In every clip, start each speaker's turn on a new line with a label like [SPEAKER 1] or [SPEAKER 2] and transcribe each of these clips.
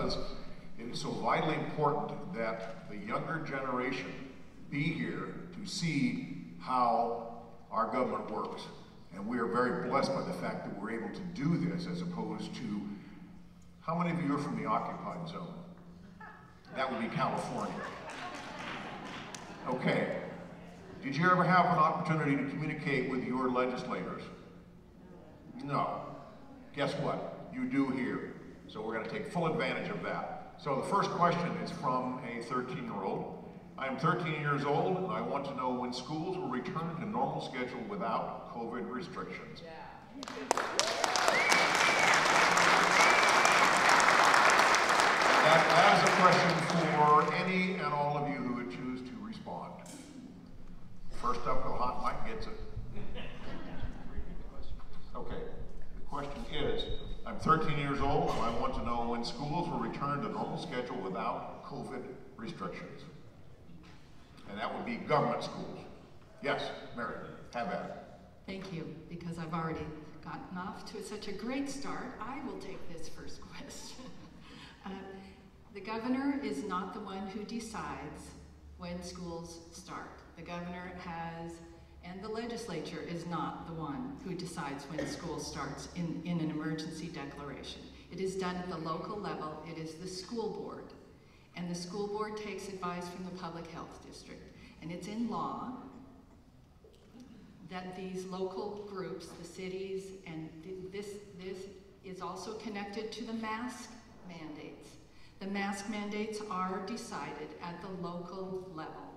[SPEAKER 1] because it is so vitally important that the younger generation be here to see how our government works. And we are very blessed by the fact that we're able to do this as opposed to, how many of you are from the occupied zone? That would be California. Okay. Did you ever have an opportunity to communicate with your legislators? No. Guess what? You do here. So we're going to take full advantage of that. So the first question is from a 13-year-old. I am 13 years old and I want to know when schools will return to normal schedule without COVID restrictions. That is a question for any and all of you who would choose to respond. First up, the hot mic gets it. Okay, the question is, I'm 13 years old and I want to know when schools will return to normal schedule without COVID restrictions. And that would be government schools. Yes, Mary, have at it.
[SPEAKER 2] Thank you, because I've already gotten off to such a great start. I will take this first question. The governor is not the one who decides when schools start. The governor has, and the legislature is not the one who decides when school starts in an emergency declaration. It is done at the local level. It is the school board. And the school board takes advice from the public health district. And it's in law that these local groups, the cities, and this is also connected to the mask mandates. The mask mandates are decided at the local level.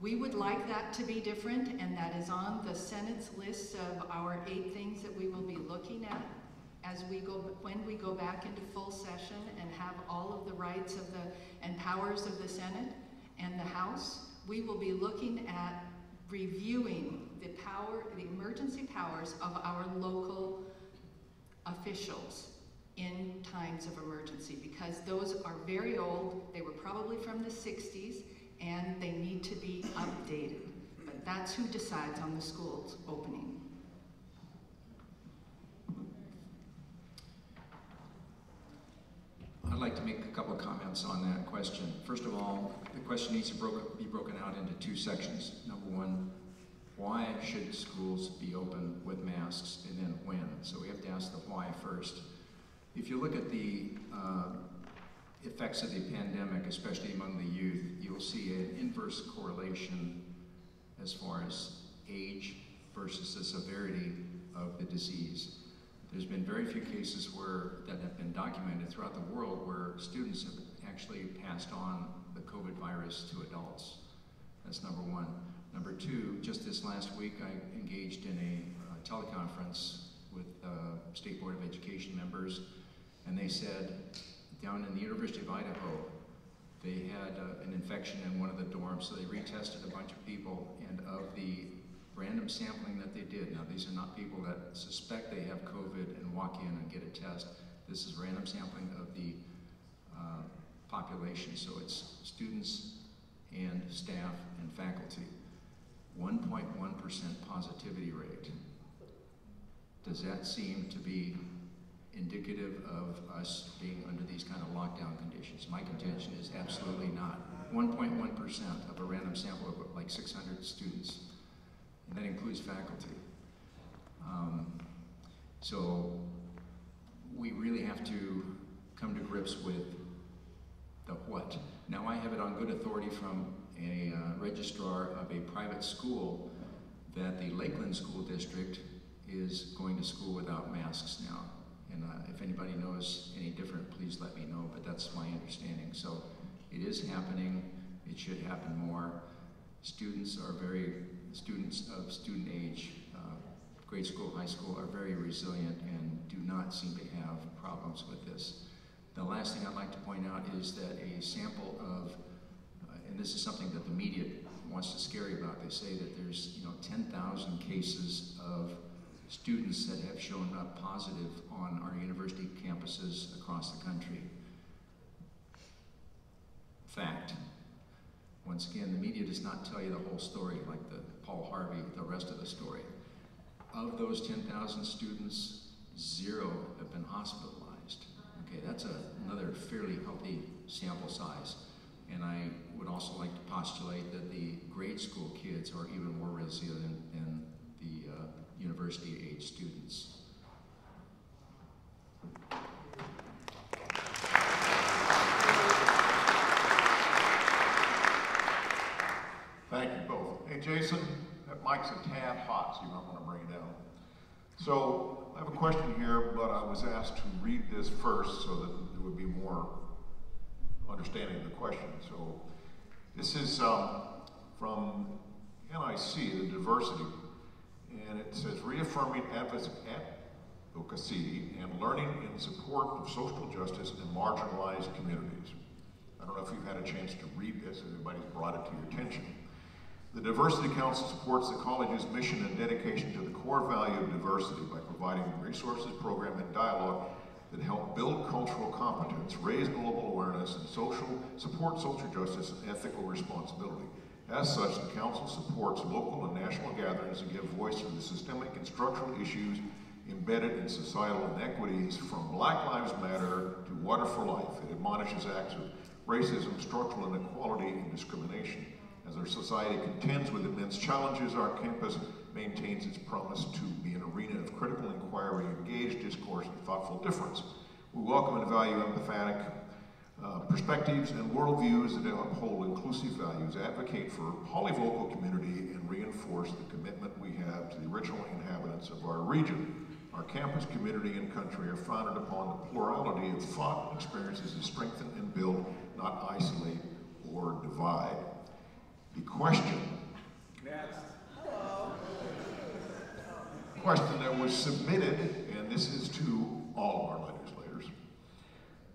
[SPEAKER 2] We would like that to be different, and that is on the Senate's list of our 8 things that we will be looking at as we go, when we go back into full session and have all of the rights of and powers of the Senate and the House. We will be looking at reviewing the emergency powers of our local officials in times of emergency, because those are very old. They were probably from the 60s and they need to be updated. But that's who decides on the schools opening.
[SPEAKER 3] I'd like to make a couple of comments on that question. First of all, the question needs to be broken out into 2 sections. Number 1, why should schools be open with masks, and then when? So we have to ask the why first. If you look at the effects of the pandemic, especially among the youth, you'll see an inverse correlation as far as age versus the severity of the disease. There's been very few cases that have been documented throughout the world where students have actually passed on the COVID virus to adults. That's number 1. Number 2, just this last week I engaged in a teleconference with State Board of Education members, and they said down in the University of Idaho they had an infection in one of the dorms, so they retested a bunch of people, and of the random sampling that they did. Now, these are not people that suspect they have COVID and walk in and get a test. This is random sampling of the population, so it's students and staff and faculty. 1.1% positivity rate. Does that seem to be indicative of us being under these kind of lockdown conditions? My contention is absolutely not. 1.1% of a random sample of like 600 students. And that includes faculty. So we really have to come to grips with the what. Now, I have it on good authority from a registrar of a private school that the Lakeland School District is going to school without masks now. And if anybody knows any different, please let me know, but that's my understanding. So it is happening. It should happen more. Students of student age, grade school, high school, are very resilient and do not seem to have problems with this. The last thing I'd like to point out is that a sample of, and this is something that the media wants to scare you about, they say that there's 10,000 cases of students that have shown up positive on our university campuses across the country. Fact. Once again, the media does not tell you the whole story, like the Paul Harvey, the rest of the story. Of those 10,000 students, 0 have been hospitalized. Okay, Okay, that's another fairly healthy sample size. And I would also like to postulate that the grade school kids are even more resilient than the university-age students.
[SPEAKER 1] Thank you both. Hey, Jason, that mic's a tad hot, so you might want to bring it down. So, I have a question here, but I was asked to read this first so that there would be more understanding of the question. So, this is from NIC, the diversity, and it says, reaffirming advocacy and learning in support of social justice in marginalized communities. I don't know if you've had a chance to read this, if anybody's brought it to your attention. The Diversity Council supports the college's mission and dedication to the core value of diversity by providing resources, program, and dialogue that help build cultural competence, raise global awareness, and support social justice and ethical responsibility. As such, the Council supports local and national gatherings to give voice to the systemic and structural issues embedded in societal inequities, from Black Lives Matter to Water for Life. It admonishes acts of racism, structural inequality, and discrimination. As our society contends with immense challenges, our campus maintains its promise to be an arena of critical inquiry, engaged discourse, and thoughtful difference. We welcome and value empathetic perspectives and worldviews that uphold inclusive values, advocate for polyvocal community, and reinforce the commitment we have to the original inhabitants of our region. Our campus, community, and country are founded upon the plurality of thought and experiences to strengthen and build, not isolate or divide. The question that was submitted, and this is to all of our legislators.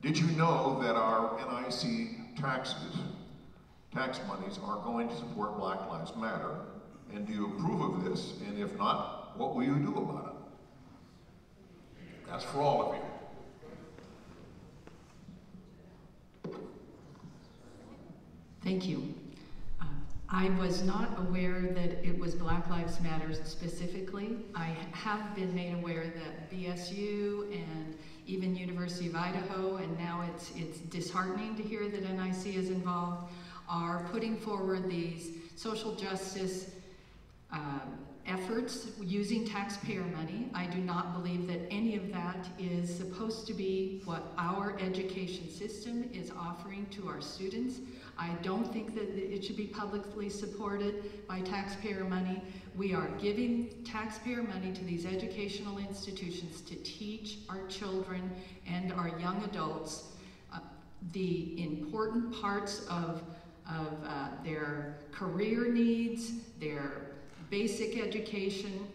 [SPEAKER 1] Did you know that our NIC tax monies are going to support Black Lives Matter? And do you approve of this? And if not, what will you do about it? That's for all of you.
[SPEAKER 2] Thank you. I was not aware that it was Black Lives Matter specifically. I have been made aware that BSU and even University of Idaho, and now it's disheartening to hear that NIC is involved, are putting forward these social justice efforts using taxpayer money. I do not believe that any of that is supposed to be what our education system is offering to our students. I don't think that it should be publicly supported by taxpayer money. We are giving taxpayer money to these educational institutions to teach our children and our young adults the important parts of their career needs, their basic education.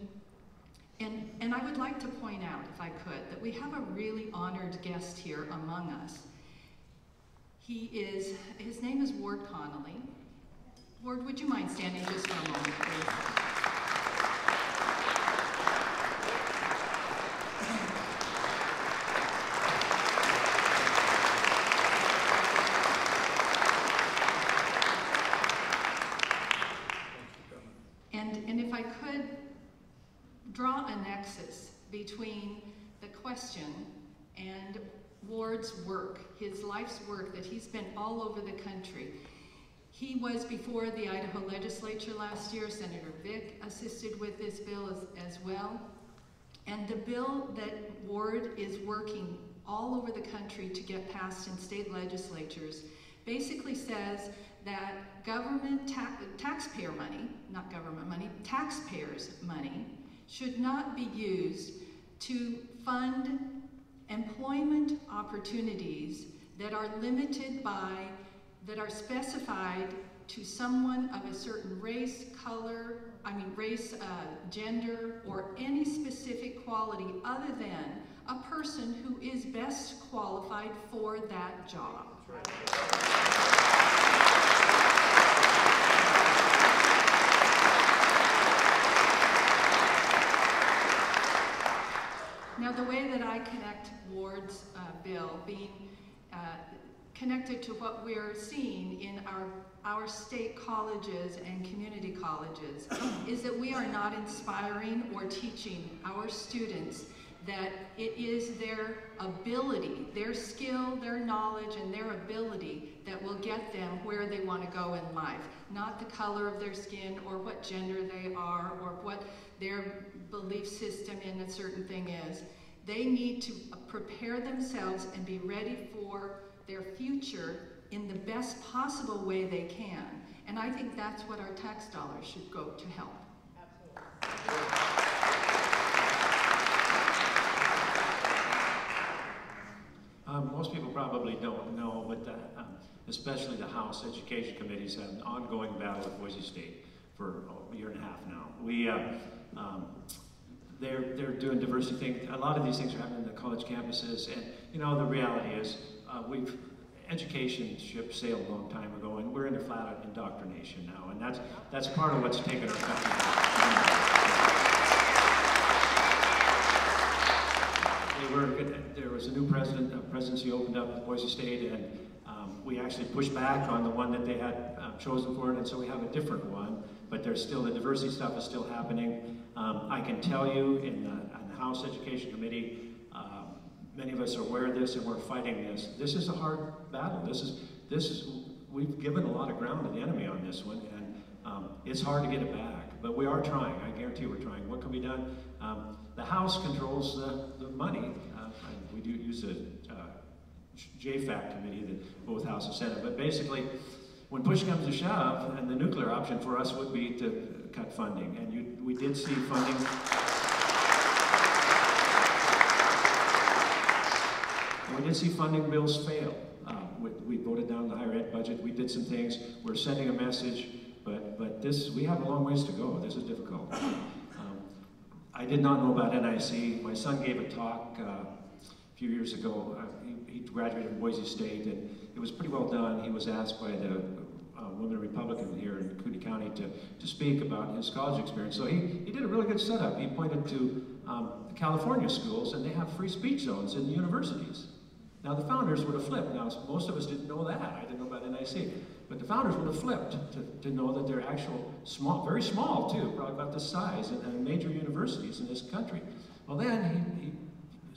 [SPEAKER 2] And I would like to point out, if I could, that we have a really honored guest here among us. His name is Ward Connolly. Ward, would you mind standing just for a moment, please? And if I could draw a nexus between the question and Ward's work, his life's work, that he's been all over the country. He was before the Idaho Legislature last year. Senator Vick assisted with this bill as well. And the bill that Ward is working all over the country to get passed in state legislatures basically says that government taxpayer money, not government money, taxpayers' money, should not be used to fund employment opportunities that are limited by, that are specified to someone of a certain race, gender, or any specific quality other than a person who is best qualified for that job. Now, the way that I connect Ward's bill being connected to what we're seeing in our state colleges and community colleges is that we are not inspiring or teaching our students that it is their ability, their skill, their knowledge, and their ability that will get them where they want to go in life. Not the color of their skin or what gender they are or what their belief system in a certain thing is. They need to prepare themselves and be ready for their future in the best possible way they can. And I think that's what our tax dollars should go to help.
[SPEAKER 4] Most people probably don't know, but especially the House Education Committees have an ongoing battle with Boise State for a year and a half now. They're doing diversity things. A lot of these things are happening in the college campuses, and you know the reality is education ship sailed a long time ago, and we're in a flat-out indoctrination now, and that's part of what's taken our country down. There was a new presidency opened up at Boise State, and we actually pushed back on the one that they had chosen for it, and so we have a different one, but there's still, the diversity stuff is still happening. I can tell you in the House Education Committee, many of us are aware of this and we're fighting this. This is a hard battle. We've given a lot of ground to the enemy on this one, and it's hard to get it back, but we are trying. I guarantee we're trying. What can be done? The House controls the money. We do use a JFAC committee, that both House and Senate, but basically, when push comes to shove, and the nuclear option for us would be to cut funding, and we did see funding. We did see funding bills fail. We voted down the higher ed budget. We did some things. We're sending a message, but we have a long ways to go. This is difficult. I did not know about NIC. My son gave a talk a few years ago. He graduated from Boise State, and it was pretty well done. He was asked by the woman Republican here in Kootenai County to speak about his college experience. So he did a really good setup. He pointed to the California schools, and they have free speech zones in the universities. Now the founders would have flipped. Now most of us didn't know that. I didn't know about NIC. But the founders would have flipped to know that they're actual small, very small too, probably about this size, and major universities in this country. Well then he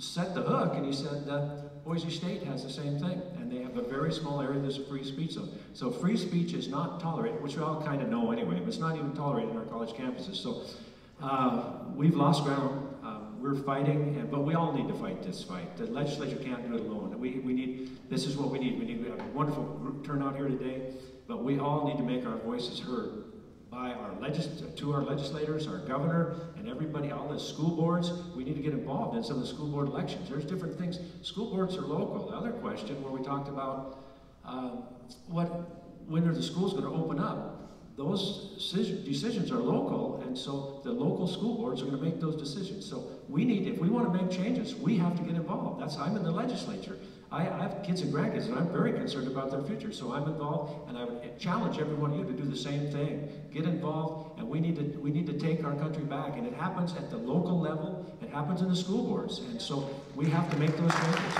[SPEAKER 4] set the hook and he said that Boise State has the same thing, and they have a very small area that's a free speech zone. So free speech is not tolerated, which we all kind of know anyway, but it's not even tolerated in our college campuses. So we've lost ground. We're fighting, but we all need to fight this fight. The legislature can't do it alone. This is what we need. We have a wonderful turnout here today, but we all need to make our voices heard by our legislators, our governor, and everybody, all the school boards. We need to get involved in some of the school board elections. There's different things. School boards are local. The other question where we talked about when are the schools going to open up? Those decisions are local, and so the local school boards are going to make those decisions. So if we want to make changes, we have to get involved. I'm in the legislature. I have kids and grandkids, and I'm very concerned about their future. So I'm involved, and I would challenge every one of you to do the same thing. Get involved, and we need to take our country back. And it happens at the local level. It happens in the school boards, and so we have to make those changes.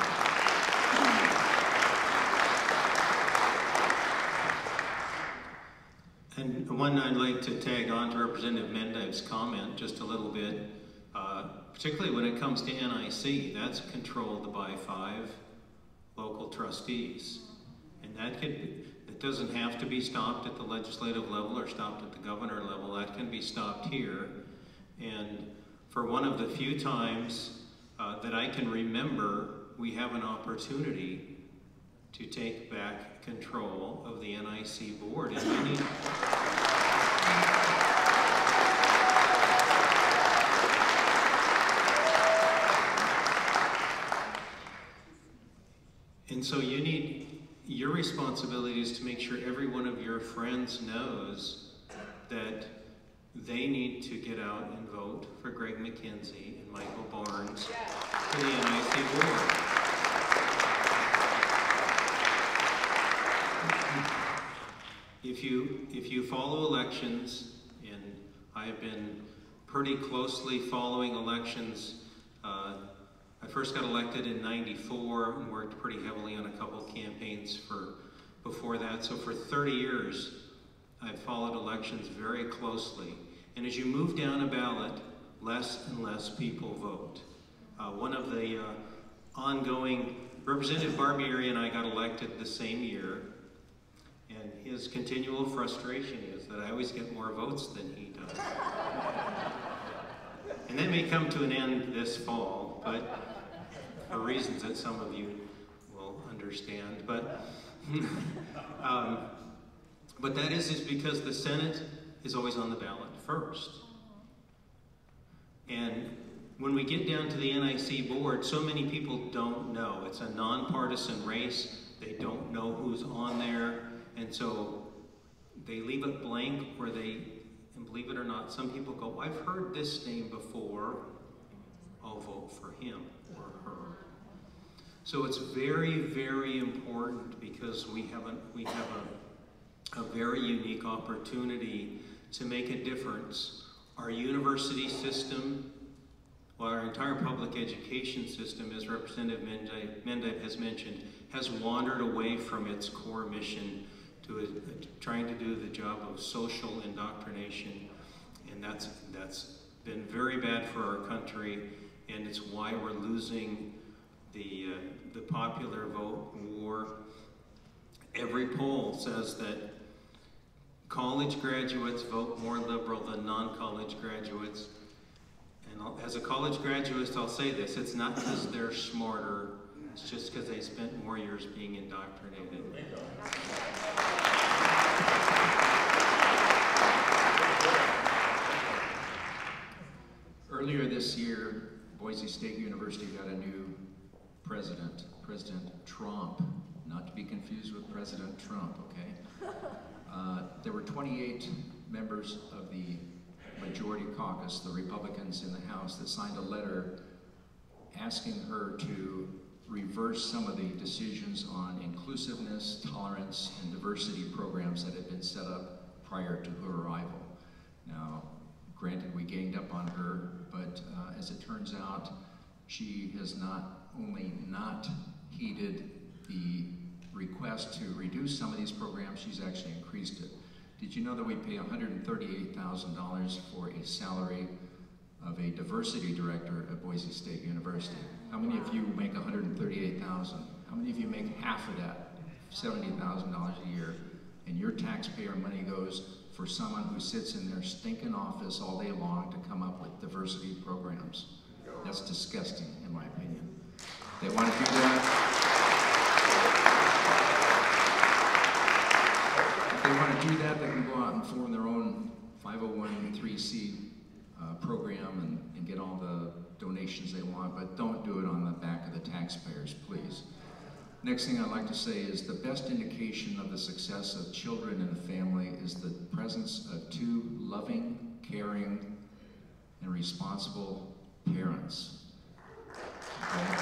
[SPEAKER 5] And one I'd like to tag on to Representative Mendive's comment just a little bit, particularly when it comes to NIC, that's controlled by 5 local trustees. And that doesn't have to be stopped at the legislative level or stopped at the governor level. That can be stopped here. And for one of the few times that I can remember, we have an opportunity to take back control of the NIC board. And so your responsibility is to make sure every one of your friends knows that they need to get out and vote for Greg McKenzie and Michael Barnes for the NIC board. If you follow elections, and I've been pretty closely following elections, I first got elected in '94 and worked pretty heavily on a couple campaigns before that. So for 30 years, I've followed elections very closely. And as you move down a ballot, less and less people vote. One of the ongoing, Representative Barbieri and I got elected the same year, and his continual frustration is that I always get more votes than he does. And that may come to an end this fall, but for reasons that some of you will understand. But that is because the Senate is always on the ballot first. And when we get down to the NIC board, so many people don't know. It's a nonpartisan race. They don't know who's on there. And so they leave it blank where they, and believe it or not, some people go, I've heard this name before, I'll vote for him or her. So it's very, very important because we have a very unique opportunity to make a difference. Our university system, well, our entire public education system, as Representative Mendive has mentioned, has wandered away from its core mission to trying to do the job of social indoctrination, and that's been very bad for our country, and it's why we're losing the popular vote war. Every poll says that college graduates vote more liberal than non-college graduates. And as a college graduate, I'll say this, it's not because they're smarter, it's just because they spent more years being indoctrinated.
[SPEAKER 3] Earlier this year, Boise State University got a new president, President Trump, not to be confused with President Trump, okay? There were 28 members of the majority caucus, the Republicans in the House, that signed a letter asking her to reverse some of the decisions on inclusiveness, tolerance, and diversity programs that had been set up prior to her arrival. Now, granted, we ganged up on her, but as it turns out, she has not only not heeded the request to reduce some of these programs, she's actually increased it. Did you know that we pay $138,000 for a salary of a diversity director at Boise State University? How many of you make $138,000? How many of you make half of that, $70,000 a year, and your taxpayer money goes for someone who sits in their stinking office all day long to come up with diversity programs? That's disgusting, in my opinion. They want to do that. If they want to do that, they can go out and form their own 501(c) program and get all the donations they want, but don't do it on the back of the taxpayers, please. Next thing I'd like to say is the best indication of the success of children in the family is the presence of two loving, caring, and responsible parents. Okay?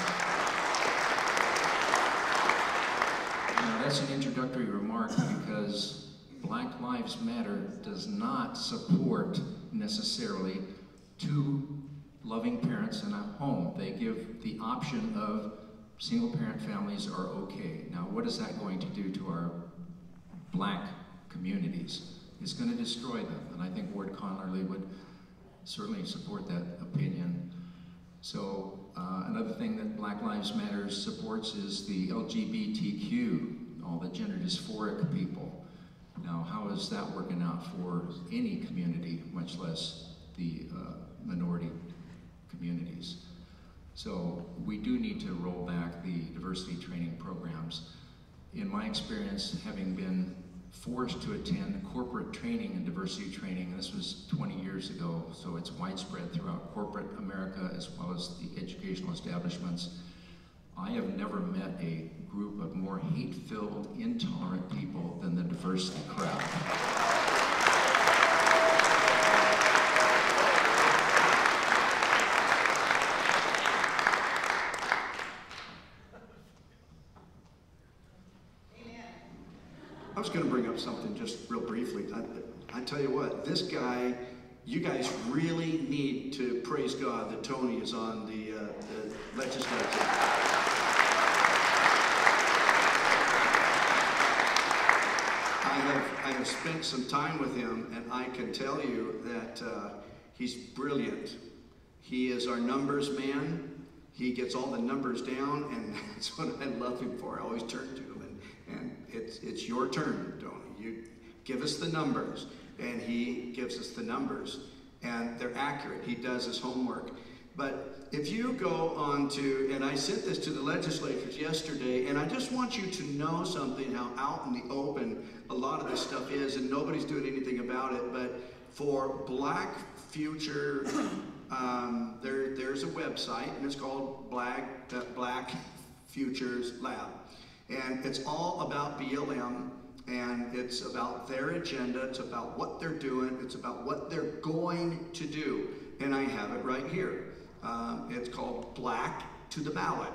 [SPEAKER 3] Now that's an introductory remark because Black Lives Matter does not support necessarily two loving parents in a home. They give the option of single-parent families are okay. Now, what is that going to do to our black communities? It's going to destroy them, and I think Ward Connerly would certainly support that opinion. So, another thing that Black Lives Matter supports is the LGBTQ, all the gender dysphoric people. Now, how is that working out for any community, much less the minority communities? So we do need to roll back the diversity training programs. In my experience, having been forced to attend corporate training and diversity training, and this was 20 years ago, so it's widespread throughout corporate America as well as the educational establishments, I have never met a group of more hate-filled, intolerant people than the diversity crowd.
[SPEAKER 6] I was going to bring up something just real briefly. I tell you what, this guy, you guys really need to praise God that Tony is on the legislature. I have spent some time with him, and I can tell you that he's brilliant. He is our numbers man. He gets all the numbers down, and that's what I love him for. I always turn to him, and it's your turn, Tony. You give us the numbers, and he gives us the numbers, and they're accurate. He does his homework. But if you go on to, and I sent this to the legislators yesterday, and I just want you to know something, how out in the open a lot of this stuff is, and nobody's doing anything about it. But for Black Future, there's a website, and it's called Black Futures Lab. And it's all about BLM, and it's about their agenda, it's about what they're doing, it's about what they're going to do. And I have it right here. It's called Black to the Ballot.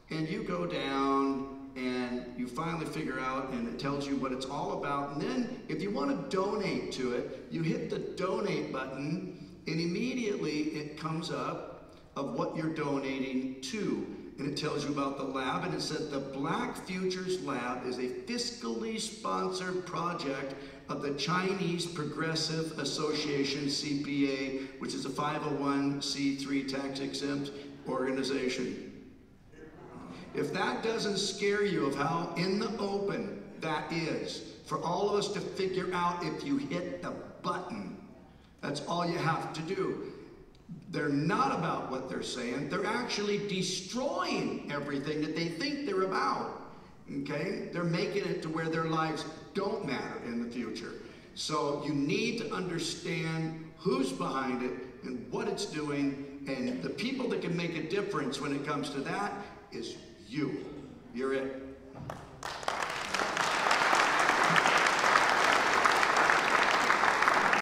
[SPEAKER 6] And you go down and you finally figure out, and it tells you what it's all about. And then if you want to donate to it, you hit the donate button, and immediately it comes up of what you're donating to. And it tells you about the lab, and it said the Black Futures Lab is a fiscally sponsored project of the Chinese Progressive Association, CPA, which is a 501c3 tax-exempt organization. If that doesn't scare you of how in the open that is, for all of us to figure out if you hit the button, that's all you have to do. They're not about what they're saying. They're actually destroying everything that they think they're about. Okay? They're making it to where their lives don't matter in the future. So you need to understand who's behind it and what it's doing, and the people that can make a difference when it comes to that is you. You're it.